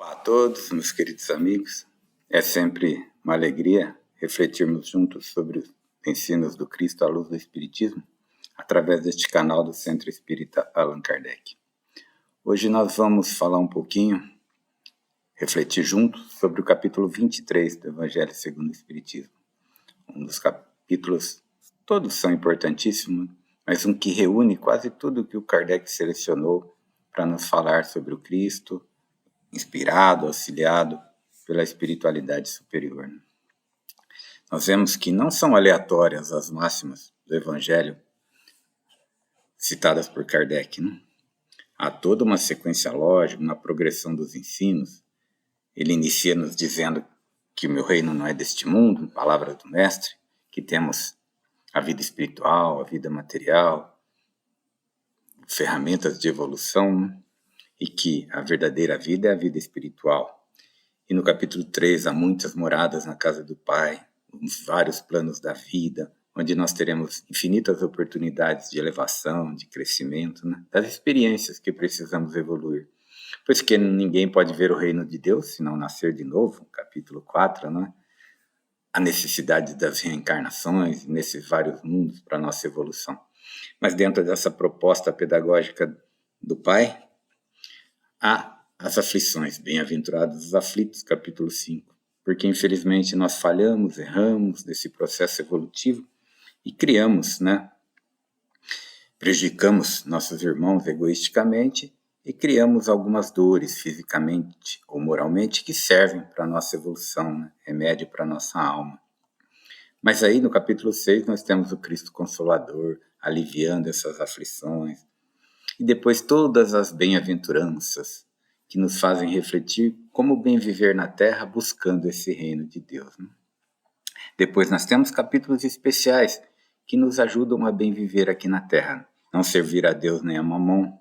Olá a todos, meus queridos amigos. É sempre uma alegria refletirmos juntos sobre os ensinos do Cristo à luz do Espiritismo, através deste canal do Centro Espírita Allan Kardec. Hoje nós vamos falar um pouquinho, refletir juntos sobre o capítulo 23 do Evangelho segundo o Espiritismo. Um dos capítulos, todos são importantíssimos, mas um que reúne quase tudo que o Kardec selecionou para nos falar sobre o Cristo, inspirado, auxiliado pela espiritualidade superior. Nós vemos que não são aleatórias as máximas do Evangelho citadas por Kardec. Há toda uma sequência lógica, uma progressão dos ensinos. Ele inicia nos dizendo que o meu reino não é deste mundo, palavra do Mestre, que temos a vida espiritual, a vida material, ferramentas de evolução, e que a verdadeira vida é a vida espiritual. E no capítulo 3 há muitas moradas na casa do Pai, vários planos da vida, onde nós teremos infinitas oportunidades de elevação, de crescimento, das experiências que precisamos evoluir. Pois que ninguém pode ver o reino de Deus se não nascer de novo, capítulo 4, a necessidade das reencarnações nesses vários mundos para a nossa evolução. Mas dentro dessa proposta pedagógica do Pai, há as aflições, bem-aventurados os aflitos, capítulo 5, porque infelizmente nós falhamos, erramos nesse processo evolutivo e criamos, prejudicamos nossos irmãos egoisticamente e criamos algumas dores fisicamente ou moralmente que servem para a nossa evolução, remédio para a nossa alma. Mas aí no capítulo 6 nós temos o Cristo Consolador aliviando essas aflições, e depois todas as bem-aventuranças que nos fazem refletir como bem viver na Terra buscando esse reino de Deus. Depois nós temos capítulos especiais que nos ajudam a bem viver aqui na Terra. Não servir a Deus nem a Mamon,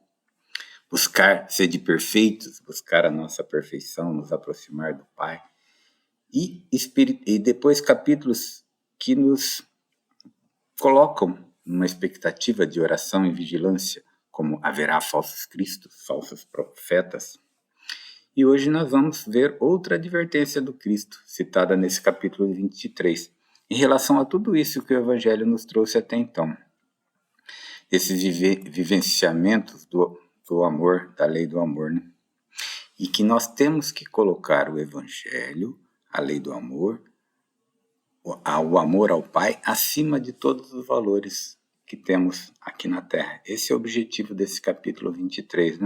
buscar ser de perfeitos, buscar a nossa perfeição, nos aproximar do Pai. E depois capítulos que nos colocam numa expectativa de oração e vigilância, como haverá falsos cristos, falsos profetas. E hoje nós vamos ver outra advertência do Cristo, citada nesse capítulo 23, em relação a tudo isso que o Evangelho nos trouxe até então. Esses vivenciamentos do amor, da lei do amor, E que nós temos que colocar o Evangelho, a lei do amor, o amor ao Pai, acima de todos os valores que temos aqui na Terra. Esse é o objetivo desse capítulo 23,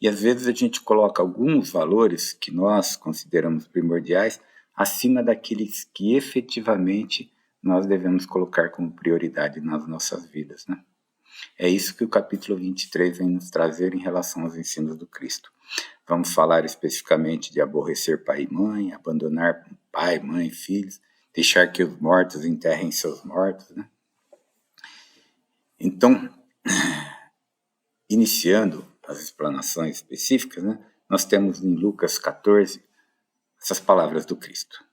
E às vezes a gente coloca alguns valores que nós consideramos primordiais acima daqueles que efetivamente nós devemos colocar como prioridade nas nossas vidas, É isso que o capítulo 23 vem nos trazer em relação aos ensinos do Cristo. Vamos falar especificamente de aborrecer pai e mãe, abandonar pai, mãe, filhos, deixar que os mortos enterrem seus mortos, Então, iniciando as explanações específicas, nós temos em Lucas 14 essas palavras do Cristo.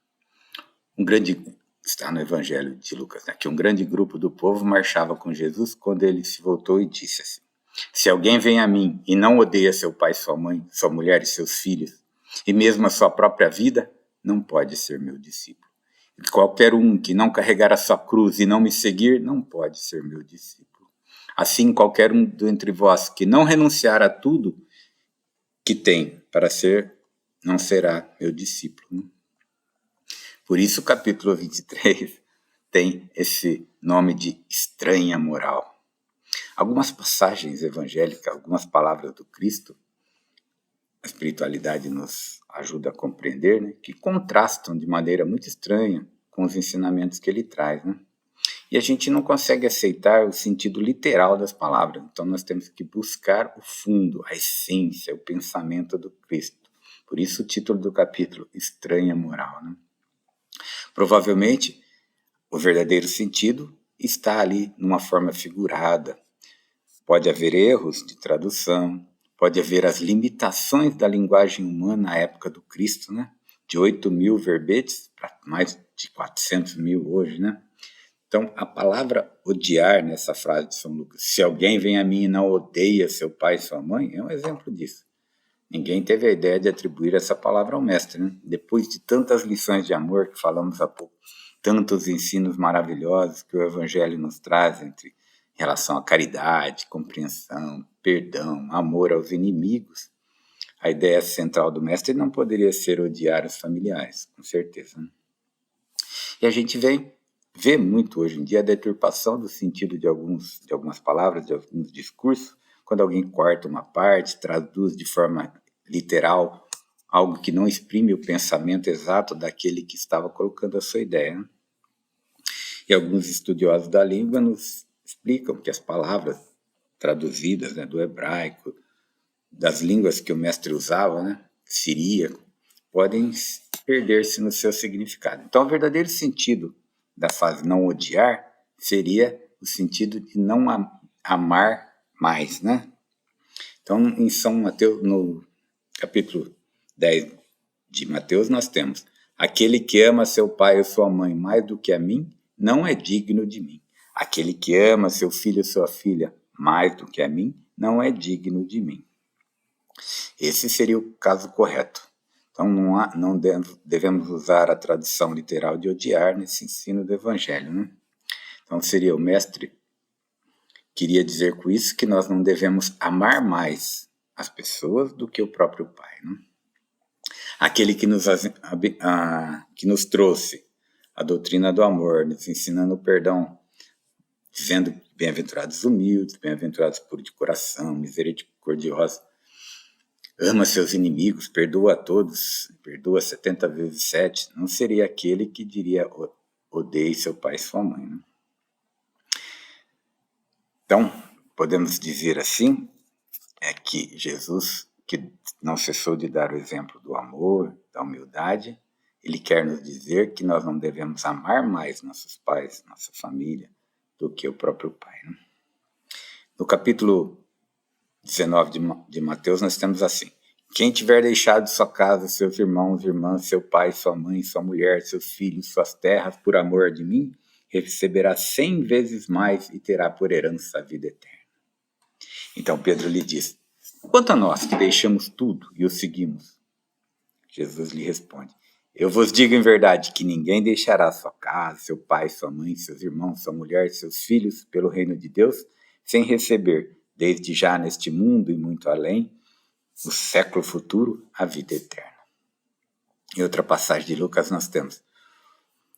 Está no Evangelho de Lucas, que um grande grupo do povo marchava com Jesus quando ele se voltou e disse assim: se alguém vem a mim e não odeia seu pai, sua mãe, sua mulher e seus filhos, e mesmo a sua própria vida, não pode ser meu discípulo. E qualquer um que não carregar a sua cruz e não me seguir, não pode ser meu discípulo. Assim, qualquer um dentre vós que não renunciar a tudo que tem para ser, não será meu discípulo. Por isso o capítulo 23 tem esse nome de estranha moral. Algumas passagens evangélicas, algumas palavras do Cristo, a espiritualidade nos ajuda a compreender, que contrastam de maneira muito estranha com os ensinamentos que ele traz, E a gente não consegue aceitar o sentido literal das palavras. Então nós temos que buscar o fundo, a essência, o pensamento do Cristo. Por isso o título do capítulo, Estranha Moral. Provavelmente o verdadeiro sentido está ali numa forma figurada. Pode haver erros de tradução, pode haver as limitações da linguagem humana na época do Cristo, de 8.000 verbetes para mais de 400.000 hoje, Então, a palavra odiar nessa frase de São Lucas, se alguém vem a mim e não odeia seu pai e sua mãe, é um exemplo disso. Ninguém teve a ideia de atribuir essa palavra ao mestre, né? Depois de tantas lições de amor que falamos há pouco, tantos ensinos maravilhosos que o Evangelho nos traz em relação à caridade, compreensão, perdão, amor aos inimigos, a ideia central do mestre não poderia ser odiar os familiares, com certeza. Né? E a gente vê muito hoje em dia a deturpação do sentido de algumas palavras, de alguns discursos, quando alguém corta uma parte, traduz de forma literal algo que não exprime o pensamento exato daquele que estava colocando a sua ideia. Né? E alguns estudiosos da língua nos explicam que as palavras traduzidas, né, do hebraico, das línguas que o mestre usava, né, siríaco, podem perder-se no seu significado. Então, o verdadeiro sentido da frase não odiar seria o sentido de não amar mais, né? Então, em São Mateus, no capítulo 10 de Mateus, nós temos: aquele que ama seu pai ou sua mãe mais do que a mim, não é digno de mim. Aquele que ama seu filho ou sua filha mais do que a mim, não é digno de mim. Esse seria o caso correto. Então, não devemos usar a tradução literal de odiar nesse ensino do Evangelho. Né? Então, seria o mestre queria dizer com isso que nós não devemos amar mais as pessoas do que o próprio Pai. Né? Aquele que nos trouxe a doutrina do amor, nos ensinando o perdão, dizendo bem-aventurados humildes, bem-aventurados puros de coração, misericordiosos, ama seus inimigos, perdoa a todos, perdoa 70 vezes 7, não seria aquele que diria odeie seu pai e sua mãe. Né? Então, podemos dizer assim, que Jesus, que não cessou de dar o exemplo do amor, da humildade, ele quer nos dizer que nós não devemos amar mais nossos pais, nossa família, do que o próprio Pai. Né? No capítulo 19 de Mateus, nós temos assim: quem tiver deixado sua casa, seus irmãos, irmãs, seu pai, sua mãe, sua mulher, seus filhos, suas terras, por amor de mim, receberá 100 vezes mais e terá por herança a vida eterna. Então Pedro lhe diz: quanto a nós que deixamos tudo e o seguimos, Jesus lhe responde: eu vos digo em verdade que ninguém deixará sua casa, seu pai, sua mãe, seus irmãos, sua mulher, seus filhos, pelo reino de Deus, sem receber, desde já neste mundo e muito além, no século futuro, a vida eterna. Em outra passagem de Lucas nós temos: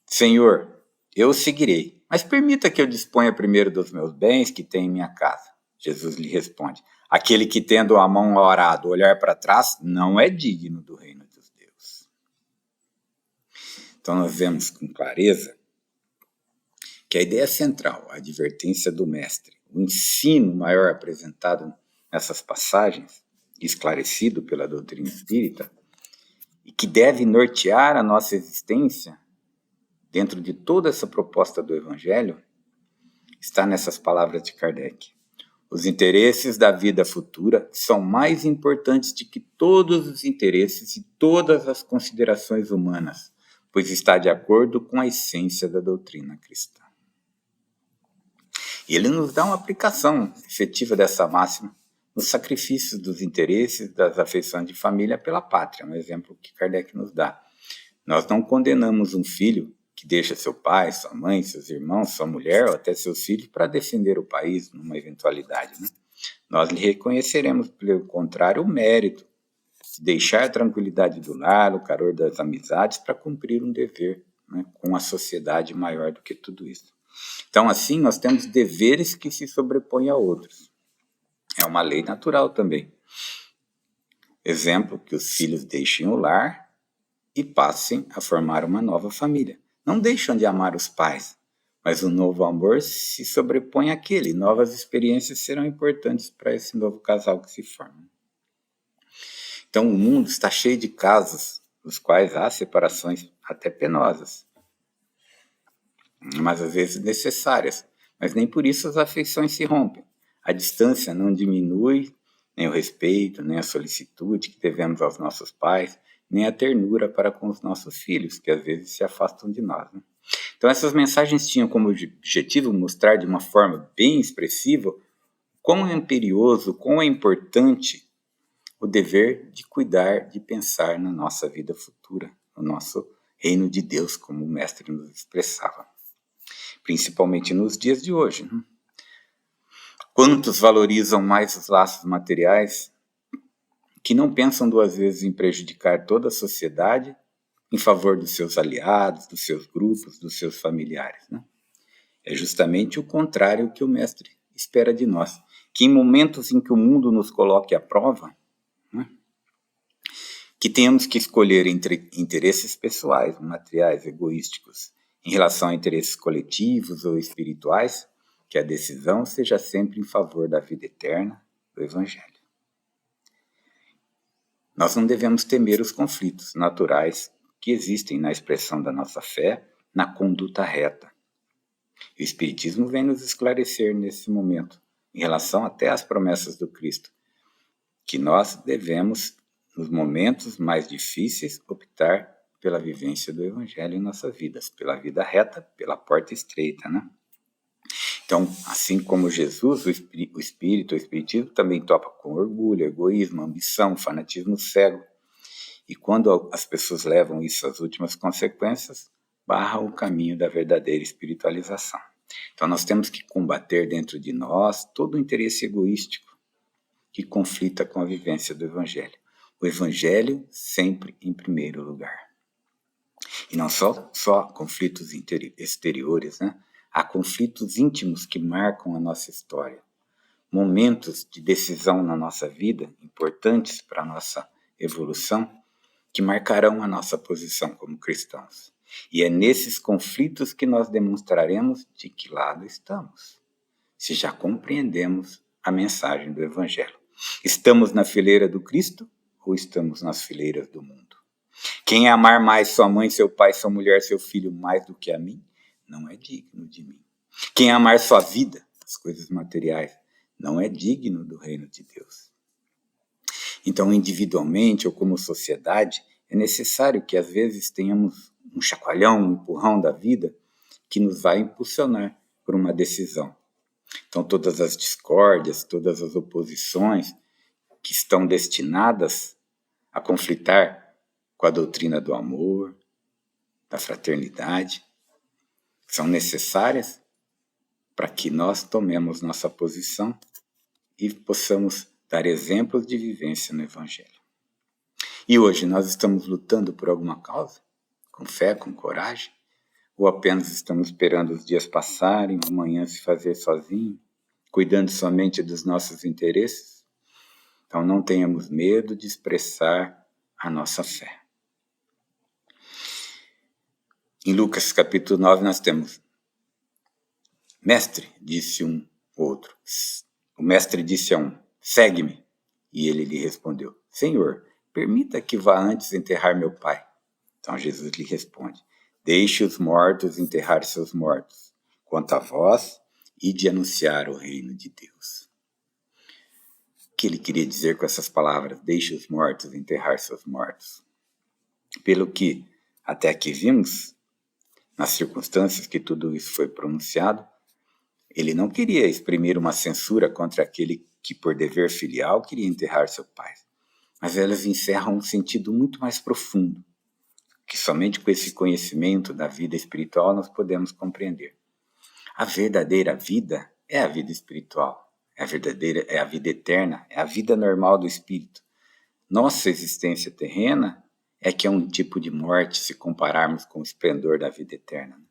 Senhor, eu o seguirei, mas permita que eu disponha primeiro dos meus bens que tenho em minha casa. Jesus lhe responde: aquele que tendo a mão ao arado olhar para trás não é digno do reino dos Deus. Então nós vemos com clareza que a ideia central, a advertência do mestre, o ensino maior apresentado nessas passagens, esclarecido pela doutrina espírita, e que deve nortear a nossa existência dentro de toda essa proposta do Evangelho, está nessas palavras de Kardec: os interesses da vida futura são mais importantes do que todos os interesses e todas as considerações humanas, pois está de acordo com a essência da doutrina cristã. E ele nos dá uma aplicação efetiva dessa máxima nos sacrifícios dos interesses, das afeições de família pela pátria, um exemplo que Kardec nos dá. Nós não condenamos um filho que deixa seu pai, sua mãe, seus irmãos, sua mulher ou até seus filhos para defender o país numa eventualidade. Né? Nós lhe reconheceremos, pelo contrário, o mérito de deixar a tranquilidade do lar, o calor das amizades para cumprir um dever, né, com a sociedade maior do que tudo isso. Então, assim, nós temos deveres que se sobrepõem a outros. É uma lei natural também. Exemplo, que os filhos deixem o lar e passem a formar uma nova família. Não deixam de amar os pais, mas o novo amor se sobrepõe àquele. Novas experiências serão importantes para esse novo casal que se forma. Então, o mundo está cheio de casos nos quais há separações até penosas, mas às vezes necessárias, mas nem por isso as afeições se rompem. A distância não diminui nem o respeito, nem a solicitude que devemos aos nossos pais, nem a ternura para com os nossos filhos, que às vezes se afastam de nós. Né? Então essas mensagens tinham como objetivo mostrar de uma forma bem expressiva quão é imperioso, quão é importante o dever de cuidar, de pensar na nossa vida futura, no nosso reino de Deus, como o mestre nos expressava, principalmente nos dias de hoje, né? Quantos valorizam mais os laços materiais que não pensam duas vezes em prejudicar toda a sociedade em favor dos seus aliados, dos seus grupos, dos seus familiares, né? É justamente o contrário que o mestre espera de nós, que em momentos em que o mundo nos coloque à prova, né, que tenhamos que escolher entre interesses pessoais, materiais, egoísticos, em relação a interesses coletivos ou espirituais, que a decisão seja sempre em favor da vida eterna, do Evangelho. Nós não devemos temer os conflitos naturais que existem na expressão da nossa fé, na conduta reta. O Espiritismo vem nos esclarecer nesse momento, em relação até às promessas do Cristo, que nós devemos, nos momentos mais difíceis, optar pela vivência do Evangelho em nossas vidas, pela vida reta, pela porta estreita, né? Então, assim como Jesus, o Espírito, o Espiritismo também topa com orgulho, egoísmo, ambição, fanatismo cego. E quando as pessoas levam isso às últimas consequências, barra o caminho da verdadeira espiritualização. Então, nós temos que combater dentro de nós todo o interesse egoístico que conflita com a vivência do Evangelho. O Evangelho sempre em primeiro lugar. E não só conflitos exteriores, né? Há conflitos íntimos que marcam a nossa história. Momentos de decisão na nossa vida, importantes para a nossa evolução, que marcarão a nossa posição como cristãos. E é nesses conflitos que nós demonstraremos de que lado estamos, se já compreendemos a mensagem do Evangelho. Estamos na fileira do Cristo ou estamos nas fileiras do mundo? Quem amar mais sua mãe, seu pai, sua mulher, seu filho mais do que a mim, não é digno de mim. Quem amar sua vida, as coisas materiais, não é digno do reino de Deus. Então, individualmente ou como sociedade, é necessário que às vezes tenhamos um chacoalhão, um empurrão da vida que nos vai impulsionar por uma decisão. Então, todas as discórdias, todas as oposições que estão destinadas a conflitar com a doutrina do amor, da fraternidade, são necessárias para que nós tomemos nossa posição e possamos dar exemplos de vivência no Evangelho. E hoje nós estamos lutando por alguma causa? Com fé, com coragem? Ou apenas estamos esperando os dias passarem, o amanhã se fazer sozinho, cuidando somente dos nossos interesses? Então não tenhamos medo de expressar a nossa fé. Em Lucas capítulo 9 nós temos: Mestre, disse um outro. O mestre disse a um: segue-me. E ele lhe respondeu: Senhor, permita que vá antes enterrar meu pai. Então Jesus lhe responde: deixe os mortos enterrar seus mortos. Quanto a vós, ide anunciar o reino de Deus. O que ele queria dizer com essas palavras? Deixe os mortos enterrar seus mortos. Pelo que até aqui vimos, nas circunstâncias que tudo isso foi pronunciado, ele não queria exprimir uma censura contra aquele que, por dever filial, queria enterrar seu pai. Mas elas encerram um sentido muito mais profundo, que somente com esse conhecimento da vida espiritual nós podemos compreender. A verdadeira vida é a vida espiritual, é a vida eterna, é a vida normal do espírito. Nossa existência terrena é que é um tipo de morte se compararmos com o esplendor da vida eterna.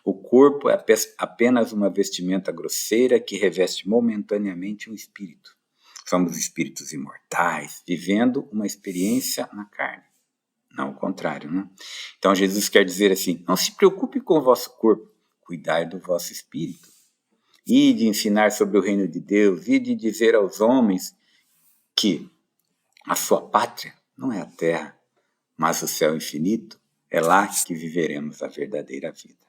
O corpo é apenas uma vestimenta grosseira que reveste momentaneamente o espírito. Somos espíritos imortais, vivendo uma experiência na carne. Não o contrário, né? Então Jesus quer dizer assim: não se preocupe com o vosso corpo, cuidai do vosso espírito. E de ensinar sobre o reino de Deus, e de dizer aos homens que a sua pátria não é a terra, mas o céu infinito, é lá que viveremos a verdadeira vida.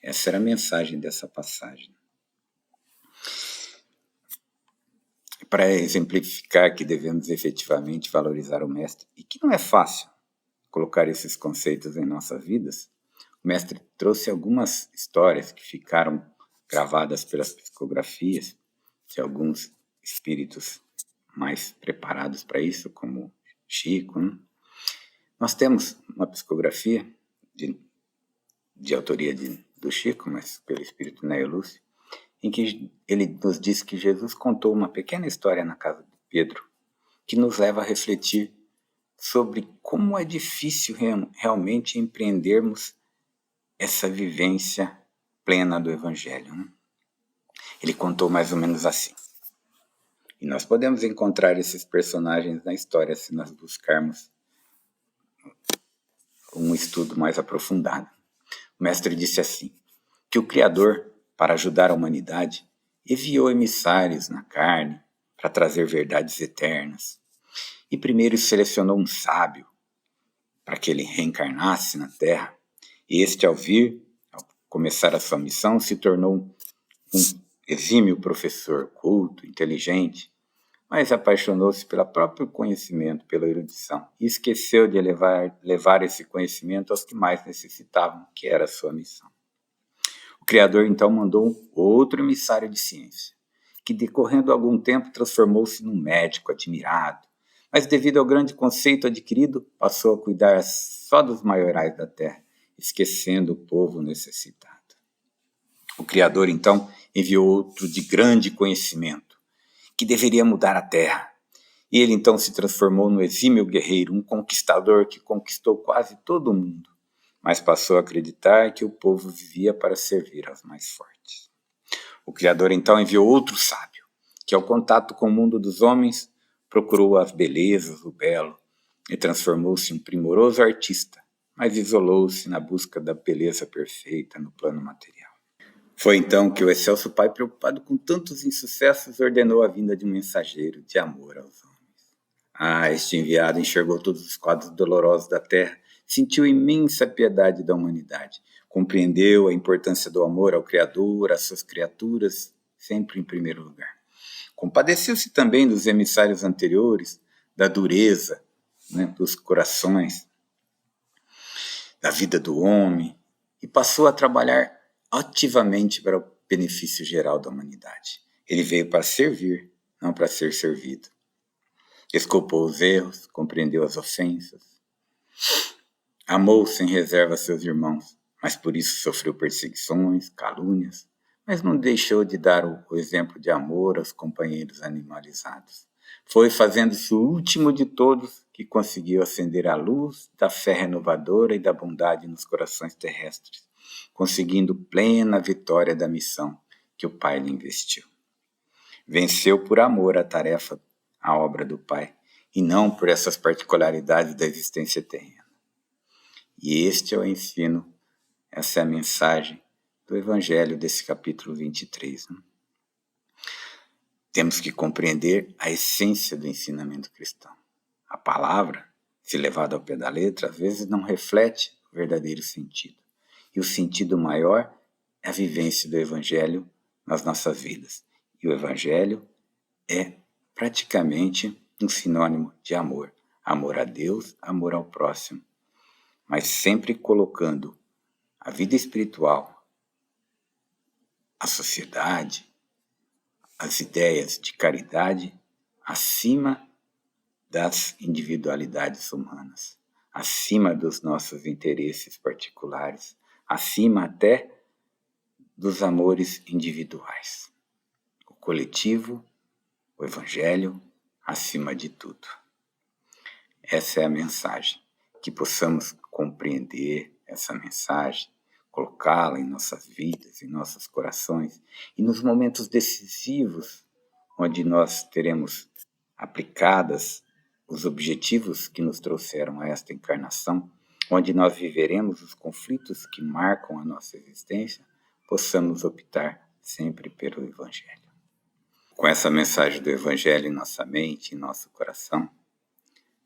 Essa era a mensagem dessa passagem. Para exemplificar que devemos efetivamente valorizar o Mestre, e que não é fácil colocar esses conceitos em nossas vidas, o Mestre trouxe algumas histórias que ficaram gravadas pelas psicografias de alguns espíritos mais preparados para isso, como Chico, né? Nós temos uma psicografia de autoria do Chico, mas pelo espírito Néio Lúcio, em que ele nos diz que Jesus contou uma pequena história na casa de Pedro, que nos leva a refletir sobre como é difícil realmente empreendermos essa vivência plena do Evangelho, né? Ele contou mais ou menos assim. E nós podemos encontrar esses personagens na história se nós buscarmos um estudo mais aprofundado. O mestre disse assim, que o Criador, para ajudar a humanidade, enviou emissários na carne para trazer verdades eternas. E primeiro selecionou um sábio para que ele reencarnasse na Terra. E este, ao começar a sua missão, se tornou um exímio professor, culto, inteligente, mas apaixonou-se pelo próprio conhecimento, pela erudição, e esqueceu de levar esse conhecimento aos que mais necessitavam, que era a sua missão. O Criador então mandou outro emissário de ciência, que decorrendo algum tempo transformou-se num médico admirado, mas devido ao grande conceito adquirido, passou a cuidar só dos maiorais da terra, esquecendo o povo necessitado. O Criador então enviou outro de grande conhecimento, que deveria mudar a terra. E ele então se transformou no exímio guerreiro, um conquistador que conquistou quase todo o mundo, mas passou a acreditar que o povo vivia para servir aos mais fortes. O Criador então enviou outro sábio, que ao contato com o mundo dos homens, procurou as belezas, o belo, e transformou-se em um primoroso artista, mas isolou-se na busca da beleza perfeita no plano material. Foi então que o excelso Pai, preocupado com tantos insucessos, ordenou a vinda de um mensageiro de amor aos homens. Este enviado enxergou todos os quadros dolorosos da terra, sentiu imensa piedade da humanidade, compreendeu a importância do amor ao Criador, às suas criaturas, sempre em primeiro lugar. Compadeceu-se também dos emissários anteriores, da dureza, dos corações, da vida do homem, e passou a trabalhar ativamente para o benefício geral da humanidade. Ele veio para servir, não para ser servido. Desculpou os erros, compreendeu as ofensas, amou sem reserva seus irmãos, mas por isso sofreu perseguições, calúnias, mas não deixou de dar o exemplo de amor aos companheiros animalizados. Foi fazendo-se o último de todos que conseguiu acender a luz da fé renovadora e da bondade nos corações terrestres, conseguindo plena vitória da missão que o Pai lhe investiu. Venceu por amor a tarefa, a obra do Pai, e não por essas particularidades da existência terrena. E este é o ensino, essa é a mensagem do Evangelho desse capítulo 23. Temos que compreender a essência do ensinamento cristão. A palavra, se levada ao pé da letra, às vezes não reflete o verdadeiro sentido. E o sentido maior é a vivência do Evangelho nas nossas vidas. E o Evangelho é praticamente um sinônimo de amor. Amor a Deus, amor ao próximo. Mas sempre colocando a vida espiritual, a sociedade, as ideias de caridade acima das individualidades humanas, acima dos nossos interesses particulares, acima até dos amores individuais. O coletivo, o Evangelho, acima de tudo. Essa é a mensagem, que possamos compreender essa mensagem, colocá-la em nossas vidas, em nossos corações, e nos momentos decisivos, onde nós teremos aplicadas os objetivos que nos trouxeram a esta encarnação, onde nós viveremos os conflitos que marcam a nossa existência, possamos optar sempre pelo Evangelho. Com essa mensagem do Evangelho em nossa mente, em nosso coração,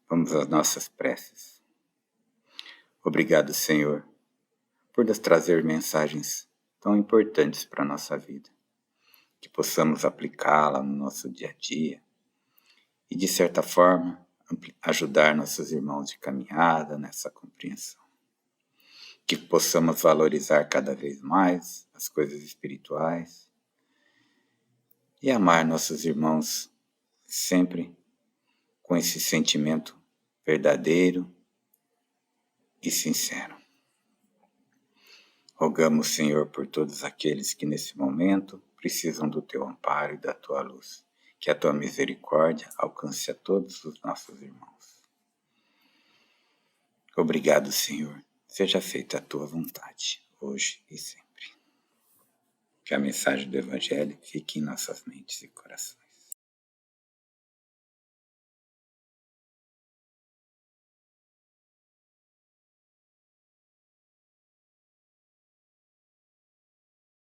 vamos às nossas preces. Obrigado, Senhor, por nos trazer mensagens tão importantes para a nossa vida, que possamos aplicá-la no nosso dia a dia e, de certa forma, ajudar nossos irmãos de caminhada nessa compreensão. Que possamos valorizar cada vez mais as coisas espirituais e amar nossos irmãos sempre com esse sentimento verdadeiro e sincero. Rogamos, Senhor, por todos aqueles que nesse momento precisam do Teu amparo e da Tua luz. Que a Tua misericórdia alcance a todos os nossos irmãos. Obrigado, Senhor. Seja feita a Tua vontade, hoje e sempre. Que a mensagem do Evangelho fique em nossas mentes e corações.